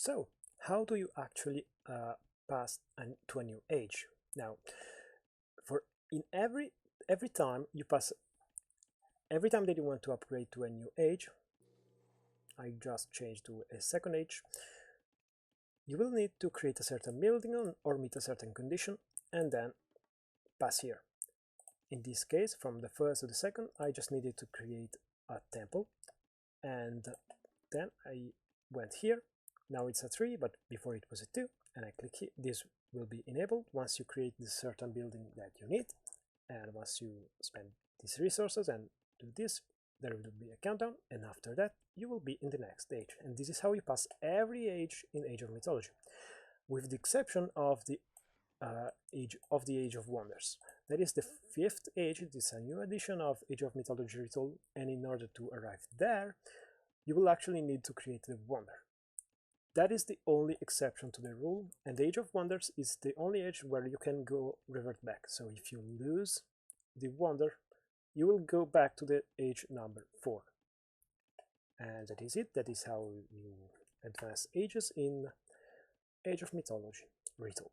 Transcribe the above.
So, how do you actually pass to a new age? Now, for in every time you pass, every time that you want to upgrade to a new age, I just changed to a second age, you will need to create a certain building or meet a certain condition and then pass here. In this case, from the first to the second, I just needed to create a temple, and then I went here. Now it's a 3, but before it was a 2, and I click here. This will be enabled once you create this certain building that you need, and once you spend these resources and do this, there will be a countdown, and after that you will be in the next age. And this is how you pass every age in Age of Mythology, with the exception of the Age of Wonders. That is the 5th age. It is a new edition of Age of Mythology Retold, and in order to arrive there, you will actually need to create a wonder. That is the only exception to the rule, and the Age of Wonders is the only age where you can go revert back. So if you lose the wonder, you will go back to the age number 4. And that is it. That is how you advance ages in Age of Mythology Retold.